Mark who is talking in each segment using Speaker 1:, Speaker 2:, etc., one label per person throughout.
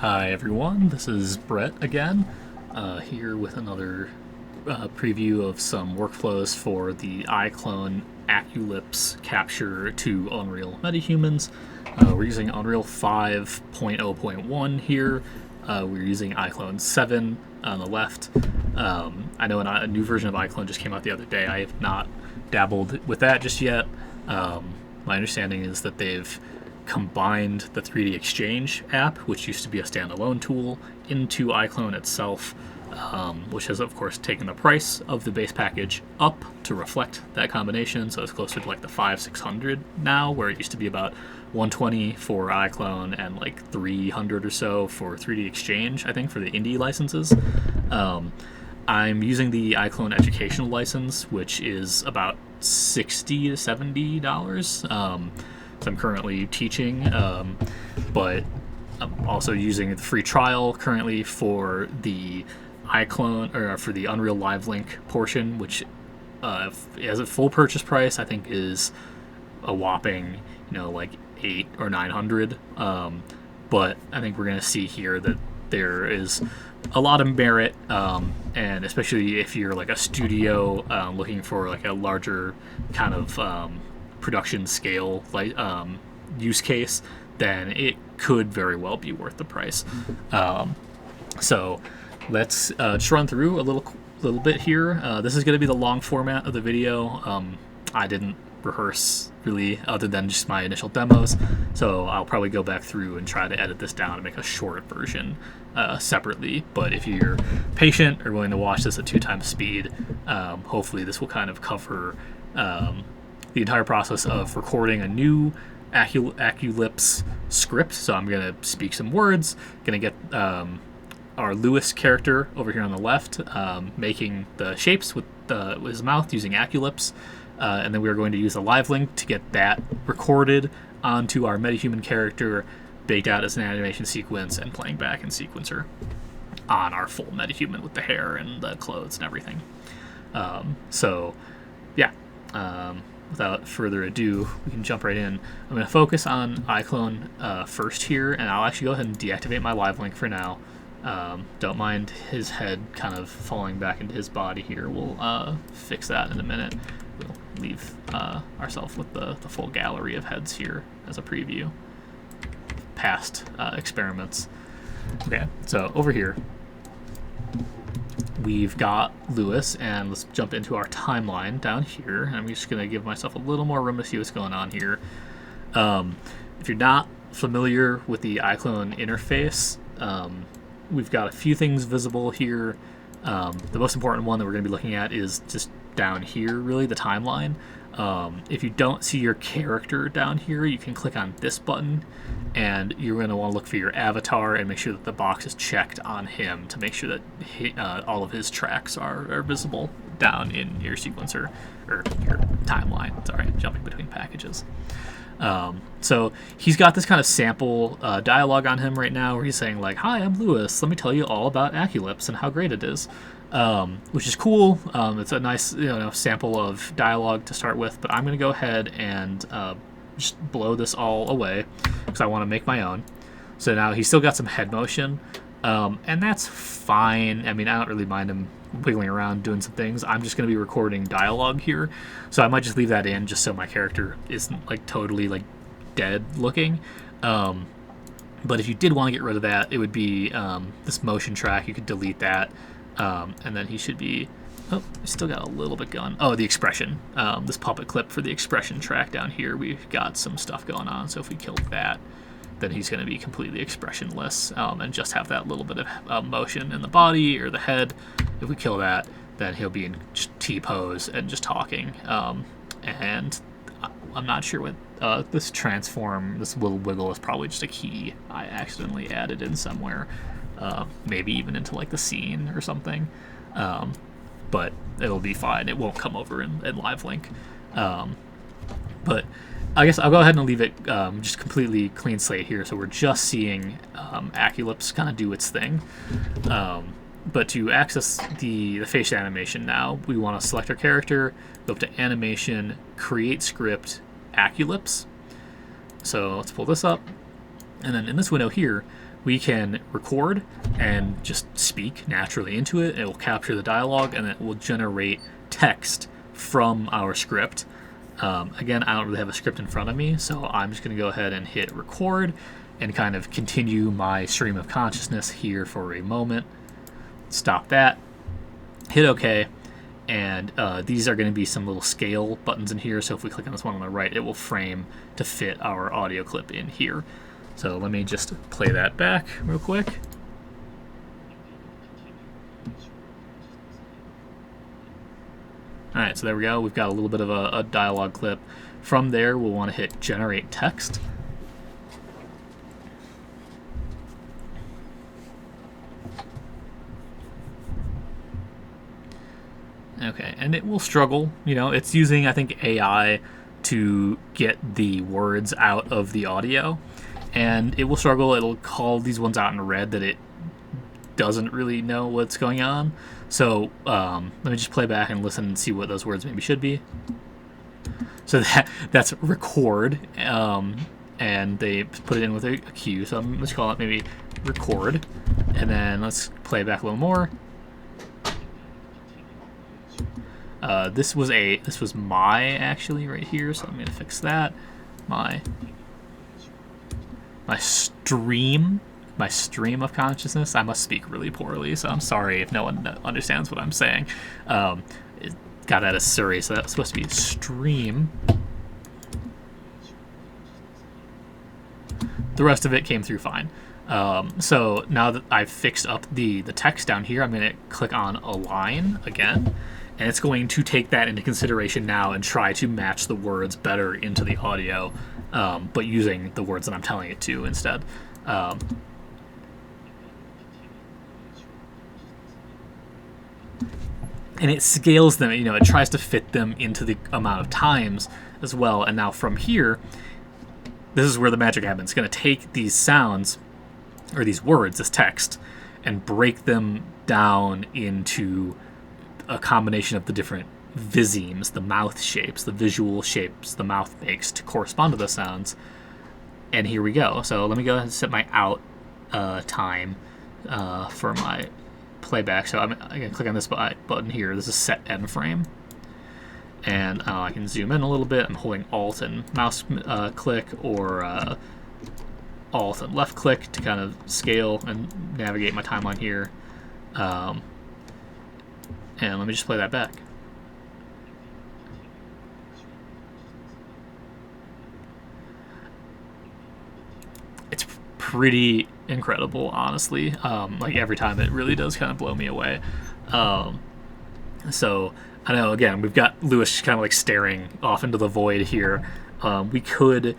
Speaker 1: Hi everyone, this is Brett again, here with another preview of some workflows for the iClone Acculips capture to Unreal Metahumans. We're using Unreal 5.0.1 here. We're using iClone 7 on the left. I know a new version of iClone just came out the other day. I have not dabbled with that just yet. My understanding is that they've combined the 3D Exchange app, which used to be a standalone tool, into iClone itself, which has of course taken the price of the base package up to reflect that combination. So it's closer to like the 500-600 now, where it used to be about 120 for iClone and like 300 or so for 3D Exchange, I think, for the indie licenses. I'm using the iClone educational license, which is about $60 to $70. So I'm currently teaching, but I'm also using the free trial currently for the iClone, or for the Unreal Livelink portion, which as a full purchase price, I think is a whopping, like 800 or 900. But I think we're going to see here that there is a lot of merit, and especially if you're like a studio looking for like a larger kind of production scale use case, then it could very well be worth the price. So let's just run through a little bit here. This is going to be the long format of the video. I didn't rehearse really other than just my initial demos, so I'll probably go back through and try to edit this down and make a short version separately. But if you're patient or willing to watch this at 2x speed, hopefully this will kind of cover the entire process of recording a new Acculips script. So I'm going to speak some words, going to get our Lewis character over here on the left, making the shapes with his mouth using Acculips. And then we're going to use a Livelink to get that recorded onto our Metahuman character, baked out as an animation sequence, and playing back in sequencer on our full Metahuman with the hair and the clothes and everything. Without further ado, we can jump right in. I'm going to focus on iClone first here, and I'll actually go ahead and deactivate my Livelink for now. Don't mind his head kind of falling back into his body here. We'll fix that in a minute. We'll leave ourselves with the full gallery of heads here as a preview. Past experiments. Okay, so over here, we've got Lewis, and let's jump into our timeline down here. I'm just going to give myself a little more room to see what's going on here. If you're not familiar with the iClone interface, we've got a few things visible here. The most important one that we're going to be looking at is just down here, really, the timeline. If you don't see your character down here, you can click on this button, and you're going to want to look for your avatar and make sure that the box is checked on him to make sure that all of his tracks are visible down in your sequencer, or your timeline. Sorry, jumping between packages. So he's got this kind of sample dialogue on him right now where he's saying like, "Hi, I'm Lewis. Let me tell you all about Acculips and how great it is." Which is cool. It's a nice sample of dialogue to start with, but I'm going to go ahead and just blow this all away because I want to make my own. So now he's still got some head motion, and that's fine. I mean, I don't really mind him wiggling around doing some things. I'm just going to be recording dialogue here, so I might just leave that in just so my character isn't like totally like dead looking. But if you did want to get rid of that, it would be this motion track. You could delete that. And then he should be, he's still got a little bit going. Oh, the expression, this puppet clip for the expression track down here, we've got some stuff going on. So if we kill that, then he's going to be completely expressionless, and just have that little bit of motion in the body or the head. If we kill that, then he'll be in T-pose and just talking. And I'm not sure what this transform, this little wiggle is probably just a key I accidentally added in somewhere. Maybe even into like the scene or something, but it'll be fine. It won't come over in Livelink. But I guess I'll go ahead and leave it just completely clean slate here, so we're just seeing Acculips kind of do its thing. But to access the face animation now, we want to select our character, go up to Animation, Create Script, Acculips. So let's pull this up. And then in this window here, we can record and just speak naturally into it. It will capture the dialogue, and it will generate text from our script. Again, I don't really have a script in front of me, so I'm just going to go ahead and hit record and kind of continue my stream of consciousness here for a moment. Stop that. Hit OK. And these are going to be some little scale buttons in here. So if we click on this one on the right, it will frame to fit our audio clip in here. So let me just play that back real quick. All right, so there we go. We've got a little bit of a dialogue clip. From there, we'll want to hit generate text. Okay, and it will struggle. You know, it's using, I think, AI to get the words out of the audio. And it will struggle. It'll call these ones out in red that it doesn't really know what's going on. So let me just play back and listen and see what those words maybe should be. So that's record, and they put it in with a Q. So let's call it maybe record, and then let's play back a little more. This was my actually right here, so I'm gonna fix that. My stream of consciousness. I must speak really poorly, so I'm sorry if no one understands what I'm saying. It got out of Surrey, so that's supposed to be stream. The rest of it came through fine. So now that I've fixed up the text down here, I'm going to click on Align again, and it's going to take that into consideration now and try to match the words better into the audio, but using the words that I'm telling it to instead. And it scales them, you know, it tries to fit them into the amount of times as well. And now from here, this is where the magic happens. It's going to take these sounds, or these words, this text, and break them down into a combination of the different visemes, the mouth shapes, the visual shapes the mouth makes to correspond to the sounds. And here we go. So let me go ahead and set my out time for my playback. So I'm going to click on this button here. This is set end frame. And I can zoom in a little bit. I'm holding Alt and mouse click, or Alt and left click to kind of scale and navigate my timeline here. And let me just play that back. It's pretty incredible, honestly. Like every time, it really does kind of blow me away. So I know, again, we've got Lewis kind of like staring off into the void here. We could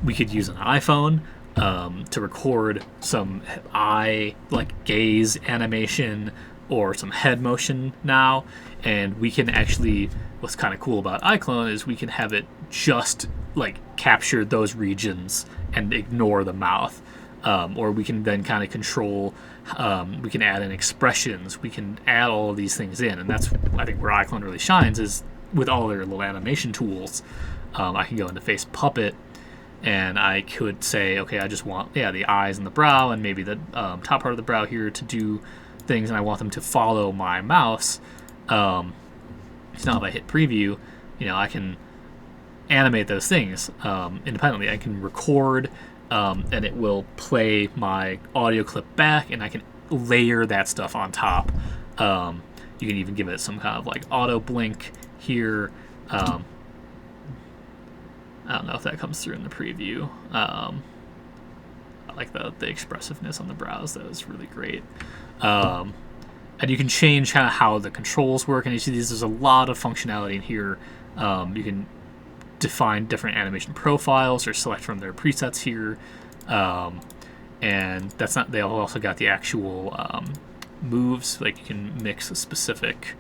Speaker 1: use an iPhone to record some eye, like gaze animation, or some head motion now, and we can actually, what's kind of cool about iClone is we can have it just like capture those regions and ignore the mouth. Or we can then kind of control, we can add in expressions, we can add all of these things in, and that's, I think, where iClone really shines, is with all their little animation tools. I can go into Face Puppet, and I could say, okay, I just want, the eyes and the brow, and maybe the top part of the brow here to do things, and I want them to follow my mouse. So now if I hit preview, I can animate those things independently. I can record, and it will play my audio clip back, and I can layer that stuff on top. You can even give it some kind of like auto blink here. I don't know if that comes through in the preview. I like the expressiveness on the brows. That was really great. And you can change kind of how the controls work, and you see there's a lot of functionality in here. You can define different animation profiles or select from their presets here, and that's not, they also got the actual moves, like you can mix specific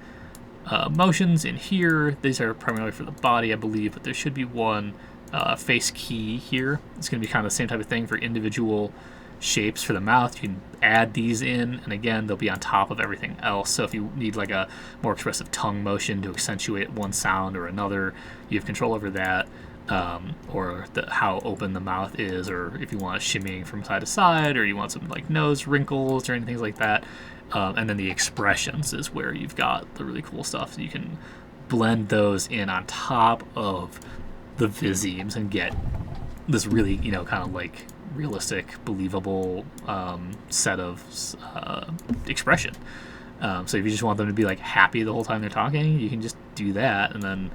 Speaker 1: motions in here. These are primarily for the body, I believe, but there should be one face key here. It's going to be kind of the same type of thing for individual shapes for the mouth. You can add these in, and again, they'll be on top of everything else. So if you need like a more expressive tongue motion to accentuate one sound or another, you have control over that. or how open the mouth is, or if you want shimmying from side to side, or you want some like nose wrinkles or anything like that. And then the expressions is where you've got the really cool stuff. So you can blend those in on top of the visemes and get this really, kind of like realistic, believable set of expression. So if you just want them to be like happy the whole time they're talking, you can just do that, and then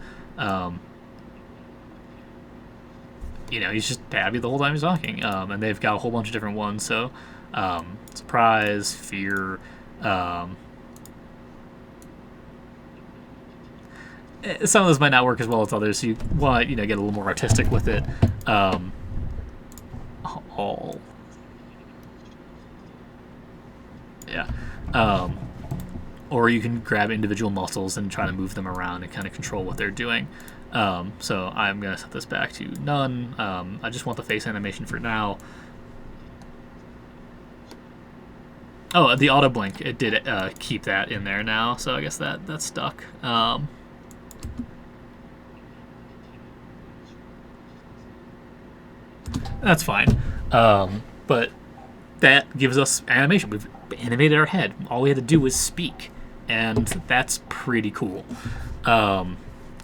Speaker 1: he's just happy the whole time he's talking. And they've got a whole bunch of different ones. So surprise, fear. Some of those might not work as well as others, so you want to get a little more artistic with it. Or you can grab individual muscles and try to move them around and kind of control what they're doing. So I'm going to set this back to none. I just want the face animation for now. Oh, the auto blink, it did keep that in there now, so I guess that's stuck. That's fine. But that gives us animation. We've animated our head. All we had to do was speak, and that's pretty cool.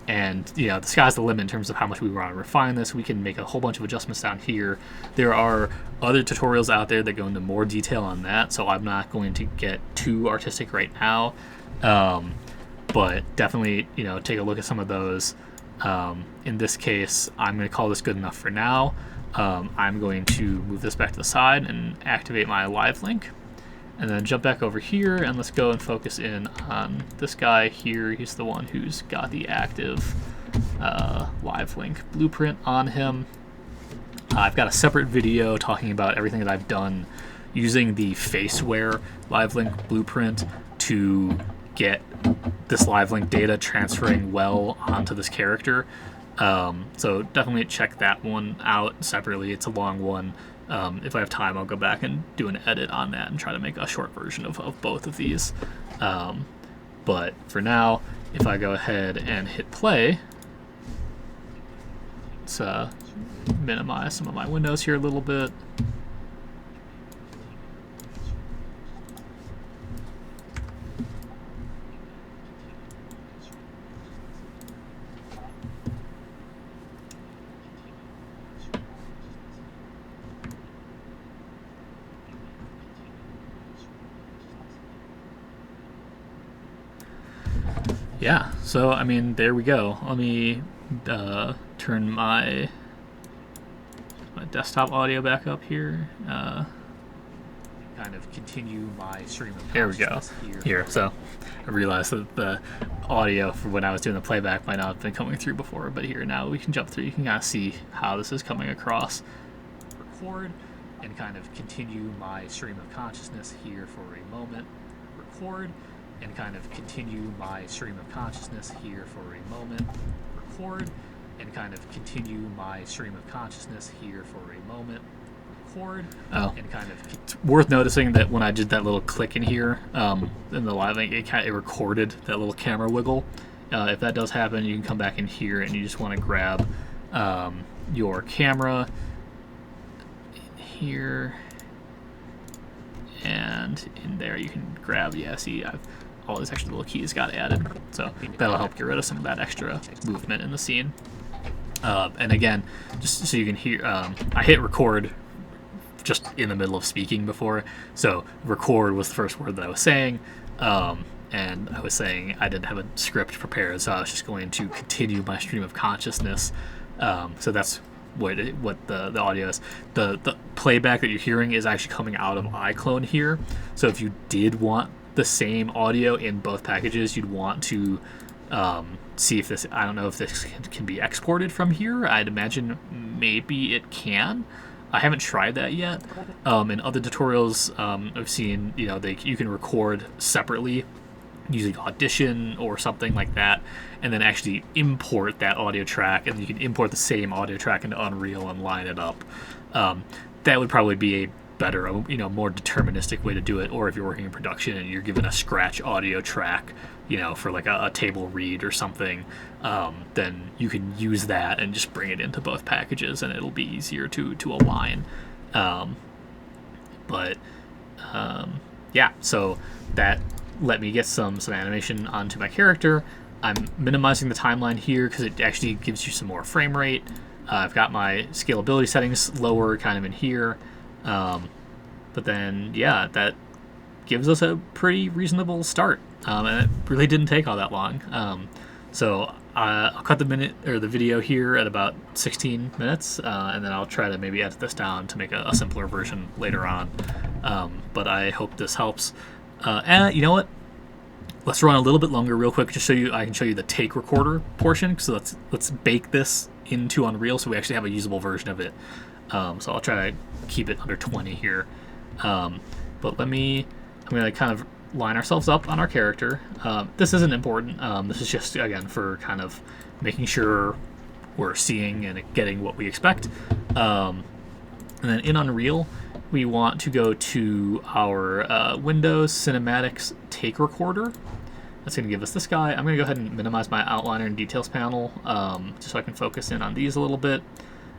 Speaker 1: And the sky's the limit in terms of how much we want to refine this. We can make a whole bunch of adjustments down here. There are other tutorials out there that go into more detail on that, so I'm not going to get too artistic right now. But definitely, take a look at some of those. In this case, I'm going to call this good enough for now. I'm going to move this back to the side and activate my Livelink. And then jump back over here, and let's go and focus in on this guy here. He's the one who's got the active Livelink blueprint on him. I've got a separate video talking about everything that I've done using the Faceware Livelink blueprint to get this Livelink data transferring well onto this character. So definitely check that one out separately. It's a long one. If I have time, I'll go back and do an edit on that and try to make a short version of both of these. But for now, if I go ahead and hit play, let's minimize some of my windows here a little bit. Yeah, so I mean, there we go. Let me turn my desktop audio back up here. Kind of continue my stream of consciousness. There we go. Here, so I realized that the audio for when I was doing the playback might not have been coming through before, but here now we can jump through. You can kind of see how this is coming across. Record and kind of continue my stream of consciousness here for a moment. Record and kind of continue my stream of consciousness here for a moment. Record and kind of continue my stream of consciousness here for a moment. Record and kind of... It's worth noticing that when I did that little click in here, in the live link, it recorded that little camera wiggle. If that does happen, you can come back in here and you just want to grab your camera here, and in there you can grab, see, all these extra little keys got added, so that'll help get rid of some of that extra movement in the scene. And again, just so you can hear, I hit record just in the middle of speaking before, so record was the first word that I was saying, and I was saying I didn't have a script prepared, so I was just going to continue my stream of consciousness. So that's what the audio is. The playback that you're hearing is actually coming out of iClone here, so if you did want the same audio in both packages, you'd want to see if this, I don't know if this can be exported from here. I'd imagine maybe it can. I haven't tried that yet. In other tutorials I've seen, you can record separately using Audition or something like that, and then actually import that audio track, and you can import the same audio track into Unreal and line it up. That would probably be a better, you know, more deterministic way to do it. Or if you're working in production and you're given a scratch audio track, you know, for like a table read or something, then you can use that and just bring it into both packages, and it'll be easier to align. Yeah, so that let me get some animation onto my character. I'm minimizing the timeline here because it actually gives you some more frame rate. I've got my scalability settings lower kind of in here. But then, yeah, that gives us a pretty reasonable start. And it really didn't take all that long. So I'll cut the video here at about 16 minutes, and then I'll try to maybe edit this down to make a simpler version later on. But I hope this helps. And you know what? Let's run a little bit longer real quick, just so I can show you the take recorder portion. So let's bake this into Unreal so we actually have a usable version of it. So I'll try to keep it under 20 here. But I'm going to kind of line ourselves up on our character. This isn't important. This is just, again, for kind of making sure we're seeing and getting what we expect. And then in Unreal, we want to go to our Windows Cinematics Take Recorder. That's going to give us this guy. I'm going to go ahead and minimize my outliner and details panel, just so I can focus in on these a little bit.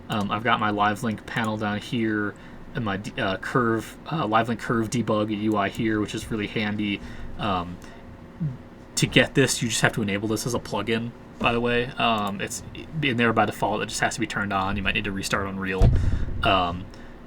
Speaker 1: I've got my Livelink panel down here, and my Livelink curve debug UI here, which is really handy. To get this, you just have to enable this as a plugin, by the way. It's in there by default. It just has to be turned on. You might need to restart Unreal.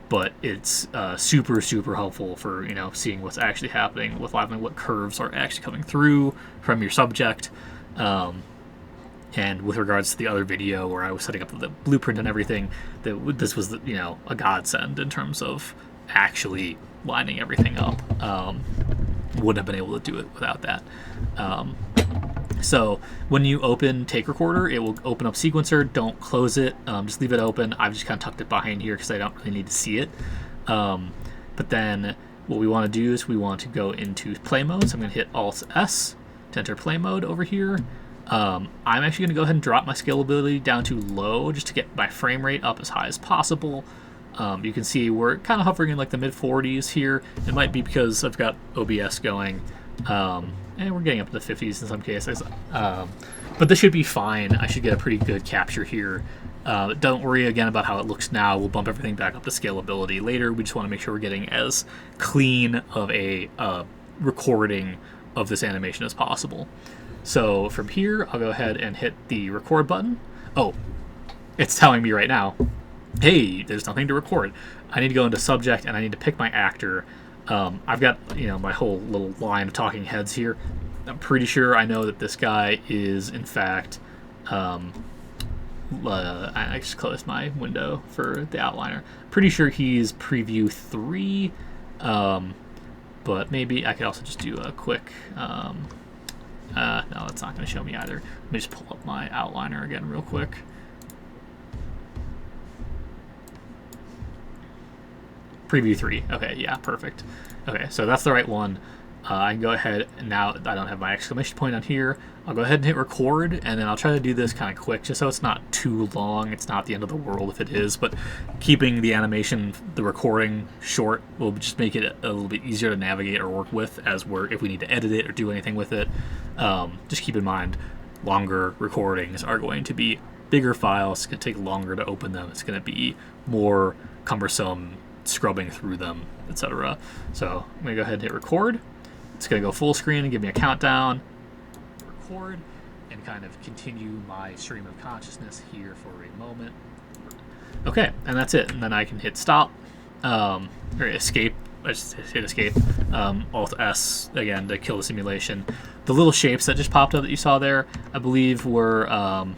Speaker 1: But it's super, super helpful for, you know, seeing what's actually happening with Livelink, what curves are actually coming through from your subject. And with regards to the other video where I was setting up the blueprint and everything, this was, you know, a godsend in terms of actually lining everything up. Wouldn't have been able to do it without that. So when you open Take Recorder, it will open up Sequencer. Don't close it. Just leave it open. I've just kind of tucked it behind here because I don't really need to see it. But then what we want to do is we want to go into play mode. So I'm going to hit Alt-S to enter play mode over here. I'm actually going to go ahead and drop my scalability down to low just to get my frame rate up as high as possible. You can see we're kind of hovering in like the mid-40s here. It might be because I've got OBS going. And we're getting up to the 50s in some cases. But this should be fine. I should get a pretty good capture here. Don't worry again about how it looks now. We'll bump everything back up to scalability later. We just want to make sure we're getting as clean of a recording of this animation as possible. So from here, I'll go ahead and hit the record button. Oh, it's telling me right now, hey, there's nothing to record. I need to go into subject and I need to pick my actor. I've got, you know, my whole little line of talking heads here. I'm pretty sure I know that this guy is, in fact, I just closed my window for the outliner. Pretty sure he's preview 3, but maybe I could also just do a quick, no, it's not going to show me either. Let me just pull up my outliner again real quick. Preview 3. Okay, yeah, perfect. Okay, so that's the right one. I can go ahead, and now I don't have my exclamation point on here. I'll go ahead and hit record, and then I'll try to do this kind of quick, just so it's not too long. It's not the end of the world if it is, but keeping the animation, the recording short will just make it a little bit easier to navigate or work with if we need to edit it or do anything with it. Just keep in mind, longer recordings are going to be bigger files. It's going to take longer to open them. It's going to be more cumbersome scrubbing through them, etc. So I'm going to go ahead and hit record. It's going to go full screen and give me a countdown. Record and kind of continue my stream of consciousness here for a moment. Okay, and that's it. And then I can hit stop or escape. I just hit escape. Alt-S again to kill the simulation. The little shapes that just popped up that you saw there, I believe were